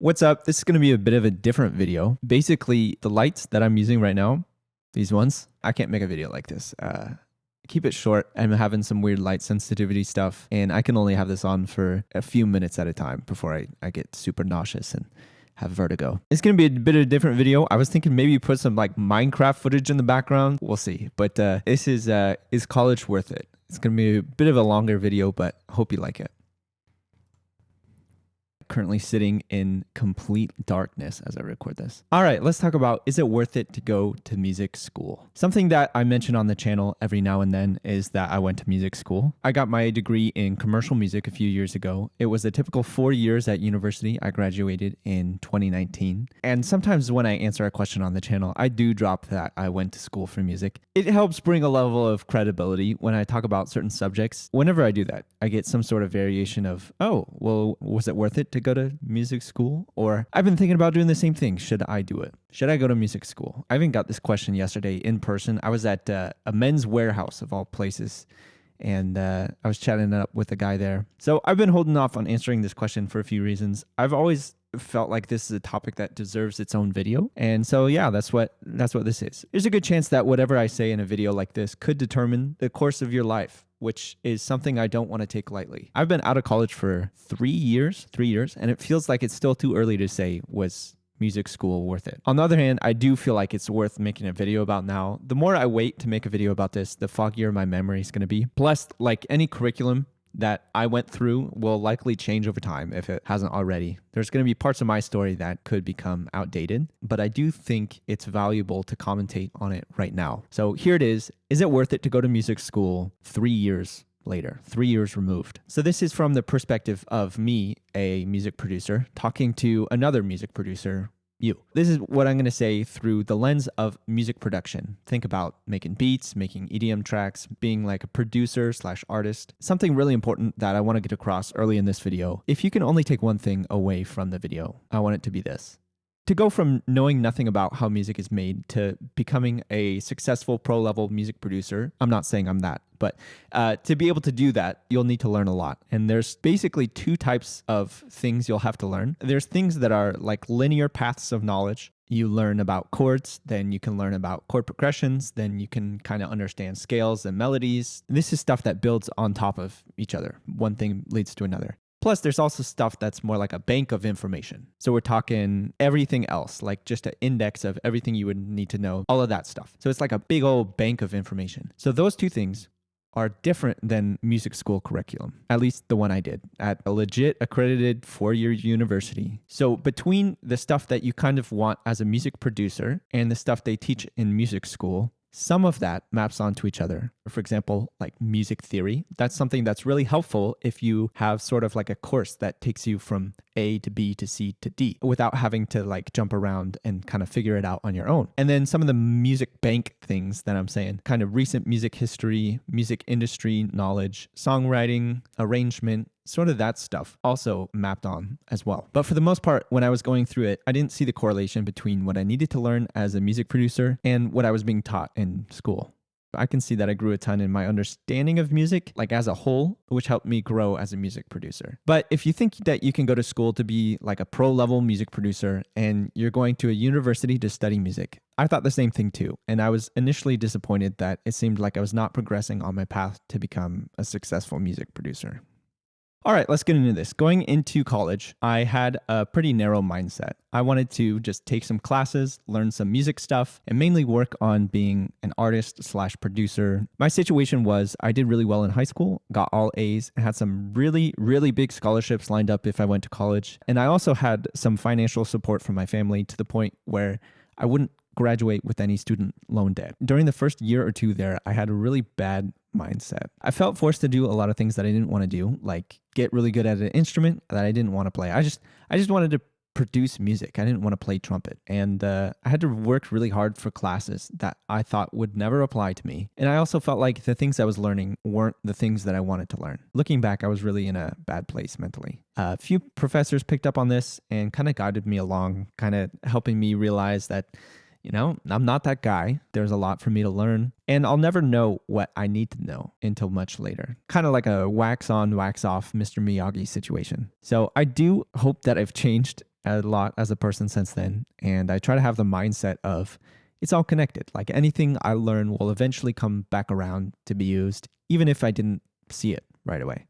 What's up? This is going to be a bit of a different video. Basically, the lights that I'm using right now, these ones, I can't make a video like this. Keep it short. I'm having some weird light sensitivity stuff, and I can only have this on for a few minutes at a time before I get super nauseous and have vertigo. It's going to be a bit of a different video. I was thinking maybe put some like Minecraft footage in the background. We'll see. But this is college worth it? It's going to be a bit of a longer video, but hope you like it. Currently sitting in complete darkness as I record this. All right, let's talk about, is it worth it to go to music school? Something that I mention on the channel every now and then is that I went to music school. I got my degree in commercial music a few years ago. It was a typical 4 years at university. I graduated in 2019. And sometimes when I answer a question on the channel, I do drop that I went to school for music. It helps bring a level of credibility when I talk about certain subjects. Whenever I do that, I get some sort of variation of, oh, well, was it worth it to go to music school? Or I've been thinking about doing the same thing. Should I do it? Should I go to music school? I even got this question yesterday in person. I was at a Men's Warehouse of all places, and I was chatting it up with a guy there. So I've been holding off on answering this question for a few reasons. I've always felt like this is a topic that deserves its own video. And so yeah, that's what this is. There's a good chance that whatever I say in a video like this could determine the course of your life, which is something I don't want to take lightly. I've been out of college for 3 years, and it feels like it's still too early to say, was music school worth it? On the other hand, I do feel like it's worth making a video about now. The more I wait to make a video about this, the foggier my memory is going to be. Plus, like any curriculum that I went through will likely change over time if it hasn't already. There's going to be parts of my story that could become outdated, but I do think it's valuable to commentate on it right now. So here it is. Is it worth it to go to music school 3 years later, 3 years removed? So this is from the perspective of me, a music producer, talking to another music producer, you. This is what I'm going to say through the lens of music production. Think about making beats, making EDM tracks, being like a producer / artist. Something really important that I want to get across early in this video. If you can only take one thing away from the video, I want it to be this. To go from knowing nothing about how music is made to becoming a successful pro-level music producer, I'm not saying I'm that, but to be able to do that, you'll need to learn a lot. And there's basically two types of things you'll have to learn. There's things that are like linear paths of knowledge. You learn about chords, then you can learn about chord progressions, then you can kind of understand scales and melodies. This is stuff that builds on top of each other. One thing leads to another. Plus, there's also stuff that's more like a bank of information. So we're talking everything else, like just an index of everything you would need to know, all of that stuff. So it's like a big old bank of information. So those two things are different than music school curriculum, at least the one I did at a legit accredited 4-year university. So between the stuff that you kind of want as a music producer and the stuff they teach in music school, some of that maps onto each other. For example, like music theory. That's something that's really helpful if you have sort of like a course that takes you from A to B to C to D without having to like jump around and kind of figure it out on your own. And then some of the music bank things that I'm saying, kind of recent music history, music industry knowledge, songwriting, arrangement, sort of that stuff also mapped on as well. But for the most part, when I was going through it, I didn't see the correlation between what I needed to learn as a music producer and what I was being taught in school. I can see that I grew a ton in my understanding of music, like as a whole, which helped me grow as a music producer. But if you think that you can go to school to be like a pro-level music producer and you're going to a university to study music, I thought the same thing too. And I was initially disappointed that it seemed like I was not progressing on my path to become a successful music producer. All right, let's get into this. Going into college, I had a pretty narrow mindset. I wanted to just take some classes, learn some music stuff, and mainly work on being an artist / producer. My situation was I did really well in high school, got all A's, and had some really, really big scholarships lined up if I went to college. And I also had some financial support from my family to the point where I wouldn't graduate with any student loan debt. During the first year or two there, I had a really bad mindset. I felt forced to do a lot of things that I didn't want to do, like get really good at an instrument that I didn't want to play. I just wanted to produce music. I didn't want to play trumpet. And I had to work really hard for classes that I thought would never apply to me. And I also felt like the things I was learning weren't the things that I wanted to learn. Looking back, I was really in a bad place mentally. A few professors picked up on this and kind of guided me along, kind of helping me realize that you know, I'm not that guy. There's a lot for me to learn, and I'll never know what I need to know until much later. Kind of like a wax on, wax off Mr. Miyagi situation. So I do hope that I've changed a lot as a person since then. And I try to have the mindset of it's all connected. Like anything I learn will eventually come back around to be used, even if I didn't see it right away.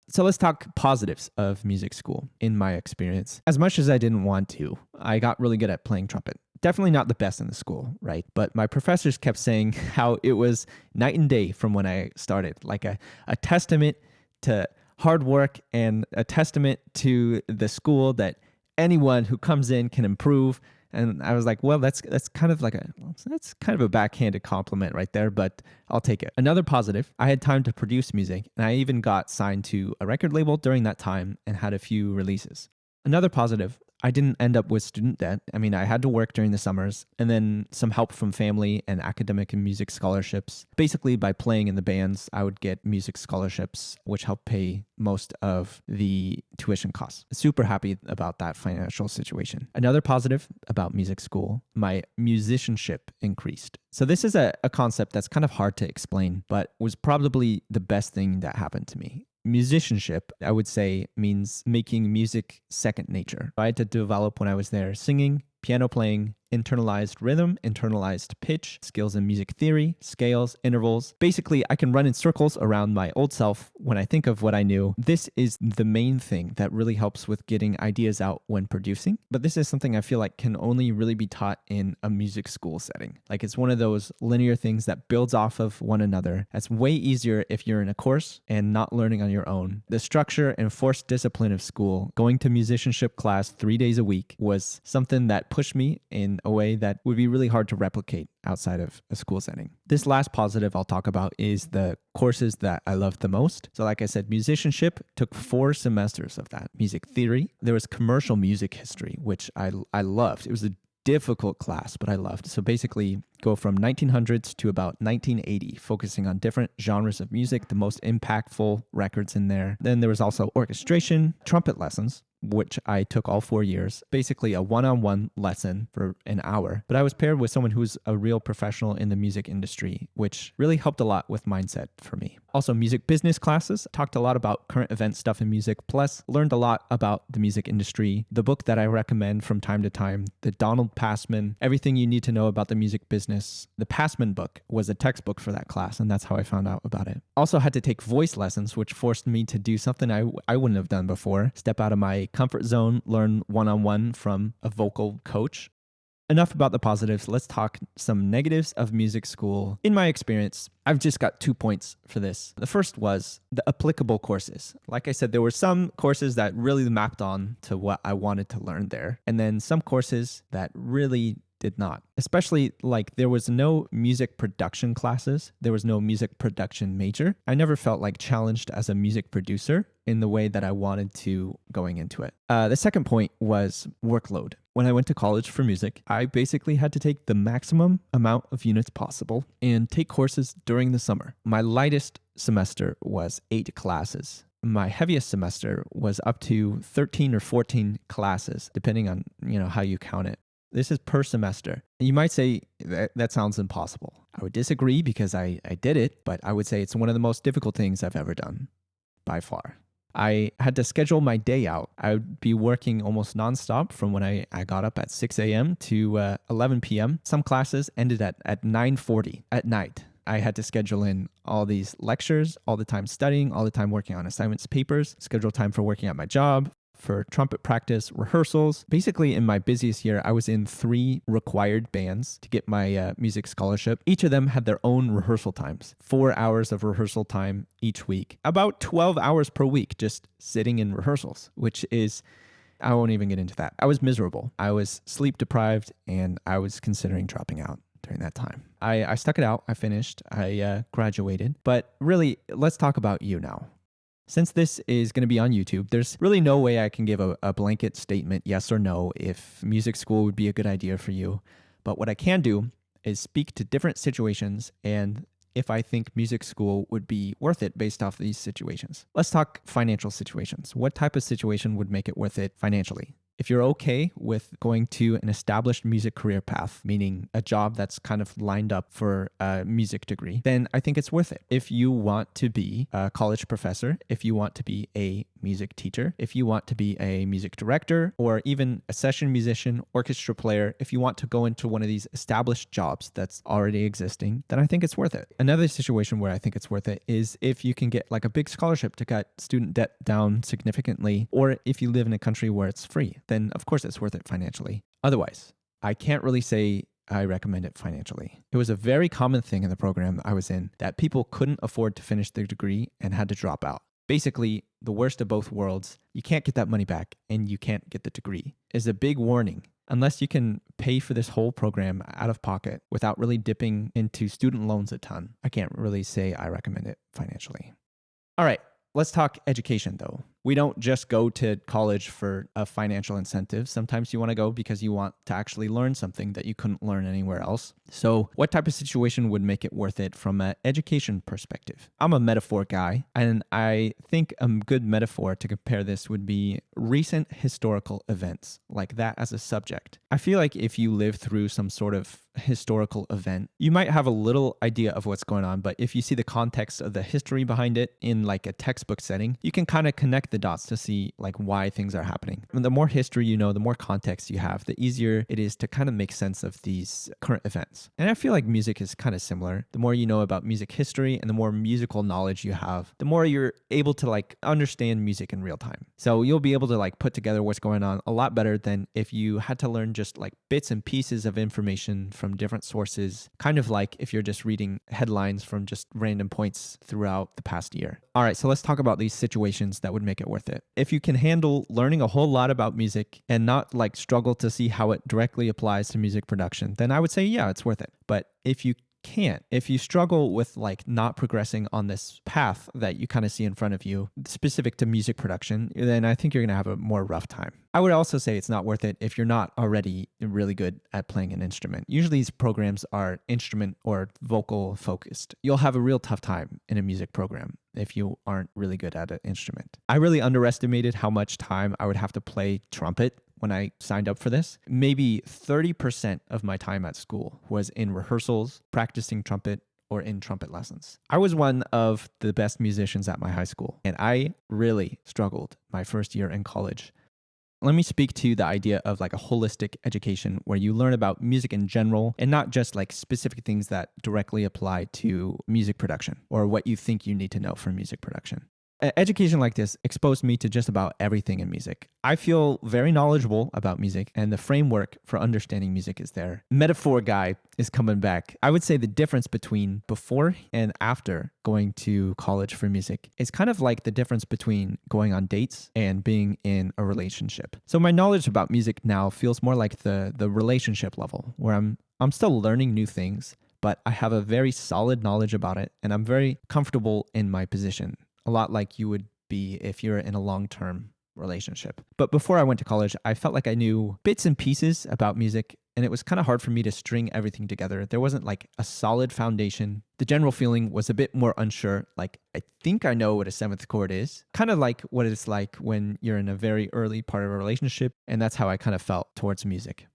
So let's talk positives of music school in my experience. As much as I didn't want to, I got really good at playing trumpet. Definitely not the best in the school, right? But my professors kept saying how it was night and day from when I started, like a testament to hard work and a testament to the school that anyone who comes in can improve. And I was like, well, that's kind of a backhanded compliment right there, but I'll take it. Another positive, I had time to produce music, and I even got signed to a record label during that time and had a few releases. Another positive, I didn't end up with student debt. I mean, I had to work during the summers and then some help from family and academic and music scholarships. Basically, by playing in the bands, I would get music scholarships, which helped pay most of the tuition costs. Super happy about that financial situation. Another positive about music school, my musicianship increased. So this is a concept that's kind of hard to explain, but was probably the best thing that happened to me. Musicianship, I would say, means making music second nature. I had to develop when I was there singing, piano playing, internalized rhythm, internalized pitch, skills in music theory, scales, intervals. Basically, I can run in circles around my old self when I think of what I knew. This is the main thing that really helps with getting ideas out when producing. But this is something I feel like can only really be taught in a music school setting. Like it's one of those linear things that builds off of one another. That's way easier if you're in a course and not learning on your own. The structure and forced discipline of school, going to musicianship class 3 days a week, was something that pushed me in a way that would be really hard to replicate outside of a school setting. This last positive I'll talk about is the courses that I loved the most. So like I said, musicianship took 4 semesters of that. Music theory. There was commercial music history, which I loved. It was a difficult class, but I loved. So basically go from 1900s to about 1980, focusing on different genres of music, the most impactful records in there. Then there was also orchestration, trumpet lessons, which I took all 4 years, basically a one-on-one lesson for an hour. But I was paired with someone who's a real professional in the music industry, which really helped a lot with mindset for me. Also, music business classes, talked a lot about current event stuff in music, plus learned a lot about the music industry. The book that I recommend from time to time, the Donald Passman, Everything You Need to Know About the Music Business. The Passman book was a textbook for that class, and that's how I found out about it. Also had to take voice lessons, which forced me to do something I wouldn't have done before, step out of my comfort zone, learn one-on-one from a vocal coach. Enough about the positives. Let's talk some negatives of music school. In my experience, I've just got 2 points for this. The first was the applicable courses. Like I said, there were some courses that really mapped on to what I wanted to learn there, and then some courses that really did not. Especially like there was no music production classes. There was no music production major. I never felt like challenged as a music producer in the way that I wanted to going into it. The second point was workload. When I went to college for music, I basically had to take the maximum amount of units possible and take courses during the summer. My lightest semester was 8 classes. My heaviest semester was up to 13 or 14 classes, depending on, how you count it. This is per semester. You might say that sounds impossible. I would disagree because I did it, but I would say it's one of the most difficult things I've ever done, by far. I had to schedule my day out. I would be working almost nonstop from when I got up at 6 a.m. to 11 p.m. Some classes ended at 9:40 at night. I had to schedule in all these lectures, all the time studying, all the time working on assignments, papers, schedule time for working at my job, for trumpet practice, rehearsals. Basically, in my busiest year, I was in 3 required bands to get my music scholarship. Each of them had their own rehearsal times, 4 hours of rehearsal time each week, about 12 hours per week just sitting in rehearsals, which is, I won't even get into that. I was miserable. I was sleep deprived, and I was considering dropping out during that time. I stuck it out. I finished. I graduated. But really, let's talk about you now. Since this is going to be on YouTube, there's really no way I can give a blanket statement, yes or no, if music school would be a good idea for you. But what I can do is speak to different situations and if I think music school would be worth it based off these situations. Let's talk financial situations. What type of situation would make it worth it financially? If you're okay with going to an established music career path, meaning a job that's kind of lined up for a music degree, then I think it's worth it. If you want to be a college professor, if you want to be a music teacher, if you want to be a music director, or even a session musician, orchestra player, if you want to go into one of these established jobs that's already existing, then I think it's worth it. Another situation where I think it's worth it is if you can get like a big scholarship to cut student debt down significantly, or if you live in a country where it's free, then of course it's worth it financially. Otherwise, I can't really say I recommend it financially. It was a very common thing in the program I was in that people couldn't afford to finish their degree and had to drop out. Basically, the worst of both worlds, you can't get that money back and you can't get the degree, is a big warning. Unless you can pay for this whole program out of pocket without really dipping into student loans a ton, I can't really say I recommend it financially. All right, let's talk education though. We don't just go to college for a financial incentive. Sometimes you want to go because you want to actually learn something that you couldn't learn anywhere else. So what type of situation would make it worth it from an education perspective? I'm a metaphor guy, and I think a good metaphor to compare this would be recent historical events, like that as a subject. I feel like if you live through some sort of historical event, you might have a little idea of what's going on, but if you see the context of the history behind it in like a textbook setting, you can kind of connect the dots to see like why things are happening. And the more history you know, the more context you have, the easier it is to kind of make sense of these current events. And I feel like music is kind of similar. The more you know about music history and the more musical knowledge you have, the more you're able to like understand music in real time. So you'll be able to like put together what's going on a lot better than if you had to learn just like bits and pieces of information from different sources, kind of like if you're just reading headlines from just random points throughout the past year. All right, so let's talk about these situations that would make it worth it. If you can handle learning a whole lot about music and not like struggle to see how it directly applies to music production, then I would say, yeah, it's worth it. But if you can't, if you struggle with like not progressing on this path that you kind of see in front of you, specific to music production, then I think you're going to have a more rough time. I would also say it's not worth it if you're not already really good at playing an instrument. Usually these programs are instrument or vocal focused. You'll have a real tough time in a music program if you aren't really good at an instrument. I really underestimated how much time I would have to play trumpet when I signed up for this. Maybe 30% of my time at school was in rehearsals, practicing trumpet, or in trumpet lessons. I was one of the best musicians at my high school, and I really struggled my first year in college. Let me speak to the idea of like a holistic education where you learn about music in general and not just like specific things that directly apply to music production or what you think you need to know for music production. Education like this exposed me to just about everything in music. I feel very knowledgeable about music, and the framework for understanding music is there. Metaphor guy is coming back. I would say the difference between before and after going to college for music is kind of like the difference between going on dates and being in a relationship. So my knowledge about music now feels more like the relationship level, where I'm still learning new things, but I have a very solid knowledge about it, and I'm very comfortable in my position. A lot like you would be if you're in a long-term relationship. But before I went to college, I felt like I knew bits and pieces about music, and it was kind of hard for me to string everything together. There wasn't like a solid foundation. The general feeling was a bit more unsure. Like, I think I know what a seventh chord is. Kind of like what it's like when you're in a very early part of a relationship, and that's how I kind of felt towards music.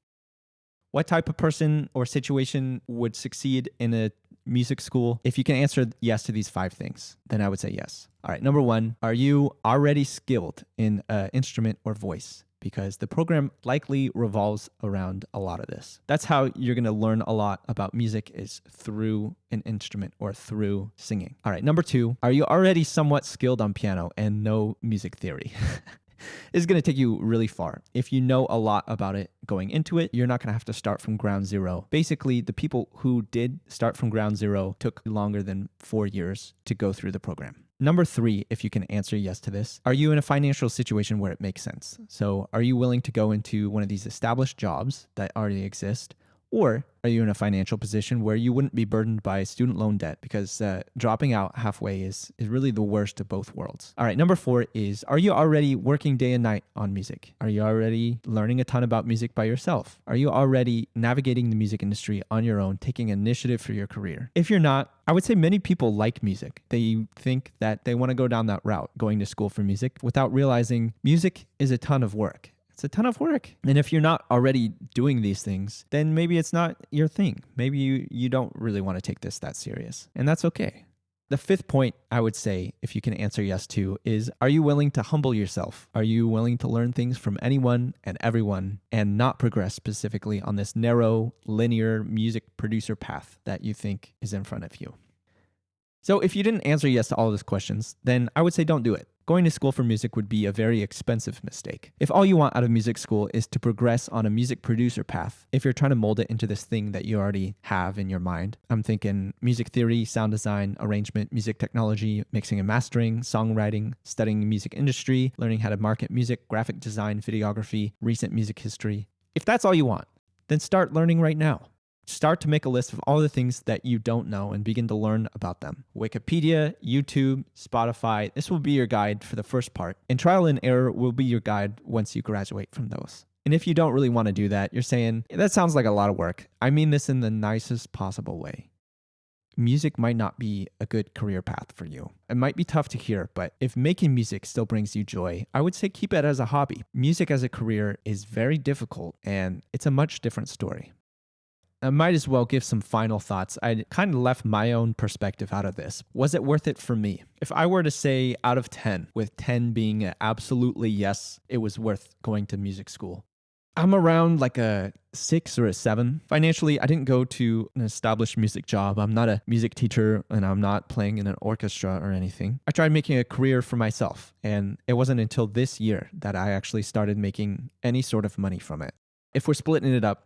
What type of person or situation would succeed in a music school? If you can answer yes to these 5 things, then I would say yes. All right, number 1, are you already skilled in an instrument or voice? Because the program likely revolves around a lot of this. That's how you're going to learn a lot about music, is through an instrument or through singing. All right, number 2, are you already somewhat skilled on piano and know music theory? Is going to take you really far. If you know a lot about it going into it, you're not going to have to start from ground zero. Basically, the people who did start from ground zero took longer than 4 years to go through the program. Number 3, if you can answer yes to this, are you in a financial situation where it makes sense? So are you willing to go into one of these established jobs that already exist? Or are you in a financial position where you wouldn't be burdened by student loan debt? Because dropping out halfway is really the worst of both worlds. All right, number 4 is, are you already working day and night on music? Are you already learning a ton about music by yourself? Are you already navigating the music industry on your own, taking initiative for your career? If you're not, I would say many people like music. They think that they want to go down that route, going to school for music, without realizing music is a ton of work. It's a ton of work. And if you're not already doing these things, then maybe it's not your thing. Maybe you don't really want to take this that serious. And that's okay. The fifth point I would say, if you can answer yes to, is are you willing to humble yourself? Are you willing to learn things from anyone and everyone and not progress specifically on this narrow, linear music producer path that you think is in front of you? So if you didn't answer yes to all of those questions, then I would say don't do it. Going to school for music would be a very expensive mistake. If all you want out of music school is to progress on a music producer path, if you're trying to mold it into this thing that you already have in your mind, I'm thinking music theory, sound design, arrangement, music technology, mixing and mastering, songwriting, studying music industry, learning how to market music, graphic design, videography, recent music history. If that's all you want, then start learning right now. Start to make a list of all the things that you don't know and begin to learn about them. Wikipedia, YouTube, Spotify, this will be your guide for the first part. And trial and error will be your guide once you graduate from those. And if you don't really want to do that, you're saying, that sounds like a lot of work. I mean this in the nicest possible way. Music might not be a good career path for you. It might be tough to hear, but if making music still brings you joy, I would say keep it as a hobby. Music as a career is very difficult, and it's a much different story. I might as well give some final thoughts. I kind of left my own perspective out of this. Was it worth it for me? If I were to say out of 10, with 10 being an absolutely yes, it was worth going to music school, I'm around like a 6 or a 7. Financially, I didn't go to an established music job. I'm not a music teacher and I'm not playing in an orchestra or anything. I tried making a career for myself, and it wasn't until this year that I actually started making any sort of money from it. If we're splitting it up,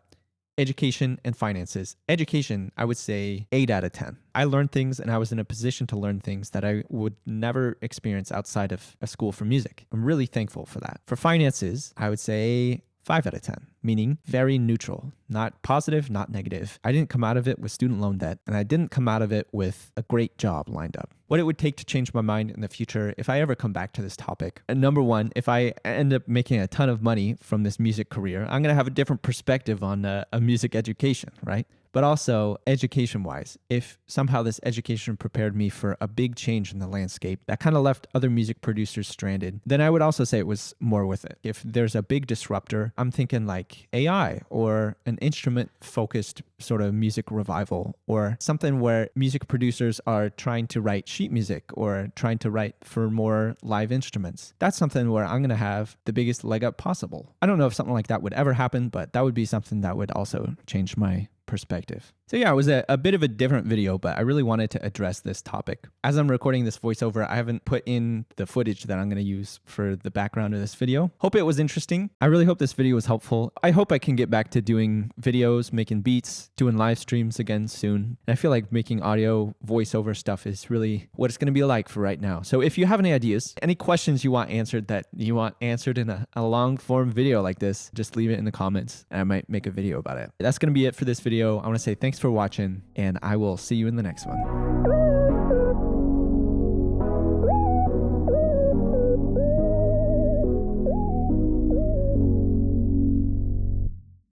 education and finances. Education, I would say 8 out of 10. I learned things and I was in a position to learn things that I would never experience outside of a school for music. I'm really thankful for that. For finances, I would say 5 out of 10, meaning very neutral, not positive, not negative. I didn't come out of it with student loan debt, and I didn't come out of it with a great job lined up. What it would take to change my mind in the future if I ever come back to this topic. And number one, if I end up making a ton of money from this music career, I'm going to have a different perspective on a music education, right? But also education-wise, if somehow this education prepared me for a big change in the landscape that kind of left other music producers stranded, then I would also say it was more worth it. If there's a big disruptor, I'm thinking like AI or an instrument-focused sort of music revival, or something where music producers are trying to write sheet music or trying to write for more live instruments. That's something where I'm going to have the biggest leg up possible. I don't know if something like that would ever happen, but that would be something that would also change my perspective. So yeah, it was a bit of a different video, but I really wanted to address this topic. As I'm recording this voiceover, I haven't put in the footage that I'm going to use for the background of this video. Hope it was interesting. I really hope this video was helpful. I hope I can get back to doing videos, making beats, doing live streams again soon. And I feel like making audio voiceover stuff is really what it's going to be like for right now. So if you have any ideas, any questions you want answered that you want answered in a long form video like this, just leave it in the comments and I might make a video about it. That's going to be it for this video. I want to say thanks for watching, and I will see you in the next one.